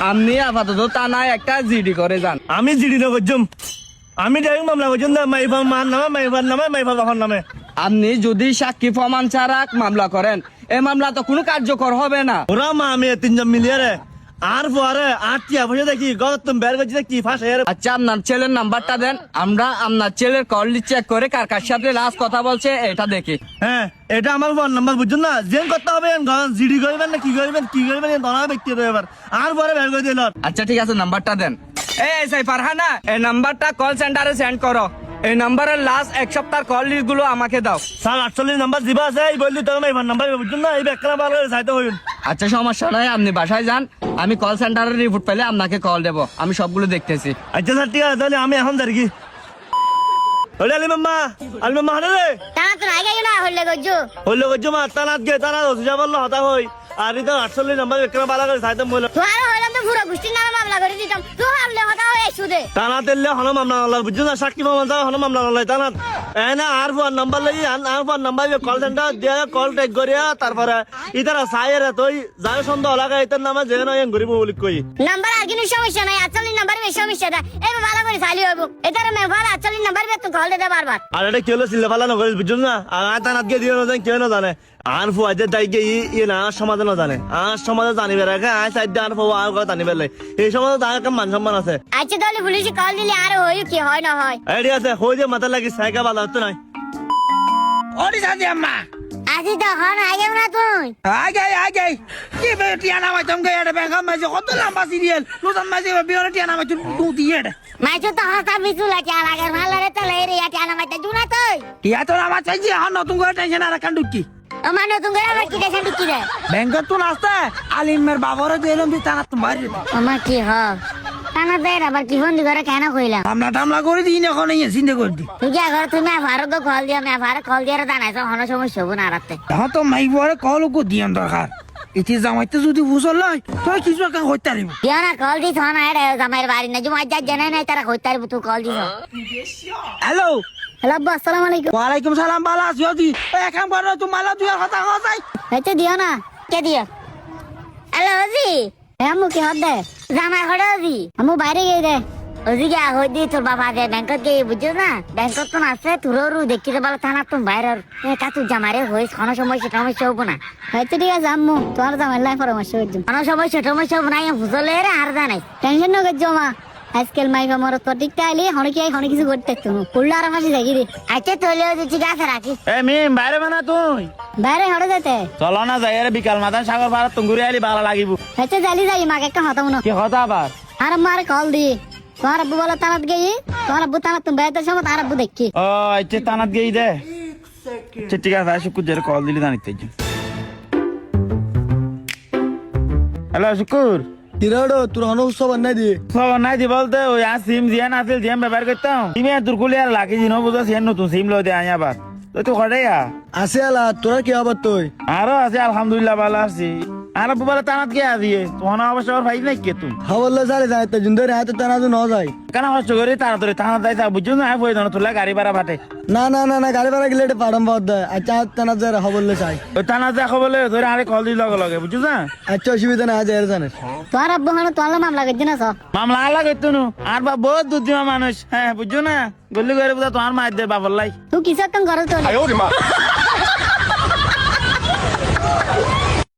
আপনি আপাতত থানা একটা জিডি করে যান। আমি জিডি না করছুম, আমি ডাইরেক্ট মামলা করছুম না, মাইফার মার নামে, মাইফার নামে, মাইফার বাবার নামে। আপনি যদি সাক্ষী প্রমাণ ছাড়া মামলা করেন, এই মামলা তো কোনো কার্যকর হবে না। ওরা মা আমি তিনজন মিলিয়ে রে আর পরে আটটিয়া বসে দেখি গতম বের করছি কি ফাঁসে। আচ্ছা আপনার ছেলের নাম্বারটা দেন, আমরা আপনার ছেলের কল চেক করে কার কার সাথে লাস্ট কথা বলছে এটা দেখি। হ্যাঁ এটা আমার ফোন নাম্বার বুঝছেন না, জেন করতে হবে জিডি করবেন না কি করবেন ধরা ব্যক্তিগত ব্যাপার আর পরে বের করে দিল। আচ্ছা ঠিক আছে নাম্বারটা দেন। এই সেই ফারহানা, এই নাম্বারটা কল সেন্টারে সেন্ড করো। এই নাম্বারের লাস্ট এক সপ্তাহ কল লিস্ট গুলো আমাকে দাও। স্যার 48 নাম্বার দিবা আছে, এই বললি তোর মাইফার নাম্বার বুঝছেন না, এই ব্যাখ্যা ভালো চাইতে হইন। আচ্ছা সমস্যা নাই, আপনি বাসায় যান, আমি কল সেন্টারের রিপোর্ট পেলে আপনাকে কল দেবো, আমি সবগুলো দেখতেছি। আচ্ছা স্যার ঠিক আছে, তাহলে আমি এখন যাই কি। হলে আলি মাম্মা হানে রে টানা তো আগে না হলে গজ্জু হইলো গজ্জু মা তানাত গে তানা হসিজা বললো হতা হই আর এটা 48 নাম্বার ব্যাখ্যা ভালো করে চাইতে বললো। তো আর হইলাম তো পুরো গোষ্ঠীর নামে মামলা করে দিতাম, তো হারলে হতা হয়ে সুদে তানা তেললে হন মামলা নলার বুঝছেন না, সাক্ষী প্রমাণ ছাড়া হন মামলা নলাই তানাত এনা আর ফোন নাম্বার লাগি আর ফোন নাম্বার কল সেন্টার দিয়া কল টেক করিয়া তারপরে ইতারা সাইরে তুই যাই সন্দেহ লাগা ইতার নামে যেন এন গরিব বলি কই নাম্বার আর কোনো সমস্যা নাই, 48 নাম্বার বেশ সমস্যা দা এই ভালো করে চালি হইব এটার মে ভালো 48 নাম্বার বে তো কল দিতে বারবার। আর এটা কেলো সিলে ফালা না করিস বুঝছেন না, আর তানাত গে দিও না কেউ না জানে আর ফুয়াজে তাই গে ই না সমাজে না জানে, আর সমাজে জানিবে রাখে আর সাইড আর ফুয়া আর কথা জানিবে লাই এই সমাজে তার একটা মান সম্মান আছে। আচ্ছা তাহলে পুলিশে কল দিলে আর হই কি হয় না হয়। এই ঠিক আছে হই যে মাথা লাগি সাইকেল ভালো হতো নাই। ওরে সাদি আম্মা আজি তো হন আগে না তুই আগে কি বে টিয়ানা মাই তুমি এটা ব্যাংক মাঝে কত লম্বা সিরিয়াল লোজন মাঝে বিয়ন টিয়ানা মাই তুই দিয়ে এটা মাইছো তো হাসা বিচুলা কি আর আগের ভালো রে তো লেরে ইয়াটি আনা মাইতে জুনা তুই টিয়া তো আমার চাইছি হন নতুন করে টেনশন আর কান্ডু কি আমার নতুন করে আমার কি দেখেন কি রে ব্যাংক তো নাস্তা আলিমের বাবারও দিলাম দি টানা তোমার আমার কি হ টানা দে আবার কি ফোন দি করে কেন কইলাম আমরা টামলা করে দিই এখন এই চিন্তা করে দি তুই কি আগর তুমি ভারত কল দিয়া আমি ভারত কল দিয়া জানাইছো হন সমস্যা হবো না রাতে এখন তো মাইক বরে কল কো দিয়ান দরকার ইতি জামাইতে যদি বুঝল লয় তুই কিছু কাম হইতে পারিব দিয়া না কল দিছ না রে জামাইর বাড়ি না জুমা যা জানাই নাই তারা কইতে পারবো তুই কল দিছ। হ্যালো হ্যালো আব্বা আসসালামু আলাইকুম। ওয়ালাইকুম সালাম বালা আছিও দি এখন বড় তোমালা তুই কথা হই হচ্ছে দিও না কে দিও হ্যালো জি আমু কি হদে জামাই হড়ে জি আমু বাইরে গই রে ওজি কে হই দি তোর বাবা দে ব্যাংকত গে বুঝছো না ব্যাংকত তো আছে তুরোরু দেখিতে বলে থানা তুমি বাইরে কা তুই জামাইরে হই কোন সমস্যা হবো না হয়তো ঠিক আছে আম্মু তোমার জামাই লাই পরামর্শ করছো কোন সমস্যা হবো না বুঝলে রে আর জানাই টেনশন না করছো মা আজকাল মাইফা মর তো ঠিক তাইলে হনে কিছু করতে তো কুল্লা আর ফাঁসি যাই রে আচ্ছা তোলে ঠিক আছে রাখি এ মিম বাইরে বানা তুই বাইরে হড়ে যেতে চলো না যাই রে বিকাল মাথান সাগর পাড়া তুঙ্গুরি আইলি ভালো লাগিব। হচ্ছে জালি যাই মাকে একটা হতাম না কি কথা আবার আর মার কল দি তোমার আব্বু বলে তানাত গেই তোমার আব্বু তানাত তুমি বেড়াতে সময় তার আব্বু দেখি ও আচ্ছা তানাত গেই দে ঠিক আছে শুকুর জেরে কল দিলি জানিতে হ্যালো শুকুর কিরাড়ো তোর হন উৎসব নাই দিয়ে খবর নাই দি বলতে ওই আর সিম জিয়ান আছিল জিয়ান ব্যবহার করতাম সিমে তোর কুলি আর লাগি দিন বুঝা সিয়ান নতুন সিম লই দে আয়া আবার তুই তো করে আছে আলা তোরা কি আবার তুই আরো আছে আলহামদুলিল্লাহ ভালো আছি আর আব্বু বলে তানাত গে দিয়ে তোমার অবশ্য ভাই নাই কে তুমি হাওয়াল্লা সারে যায় তো জিন্দর হাতে টানা তো ন যায় কেন কষ্ট করে তাড়াতাড়ি থানা যাই তা বুঝছো না বই ধরো তোলা গাড়ি ভাড়া ফাটে না গাড়ি ভাড়া গেলে এটা পাড়াম পাওয়া দেয় আচ্ছা টানা যায় হাওয়াল্লা চাই ওই থানা দেখো বলে ধরে আরে কল দিই লগে লগে বুঝছো না আচ্ছা অসুবিধা না যায় জানে তোমার আব্বু হানো তোমার মামলা করছি না সব মামলা আলা করতো নু আর বা বহুত দুধীমা মানুষ হ্যাঁ বুঝছো না গল্লি করে বুঝা তোমার মায়ের দে বাবার লাই তুই কিছু একটা ঘরে চলে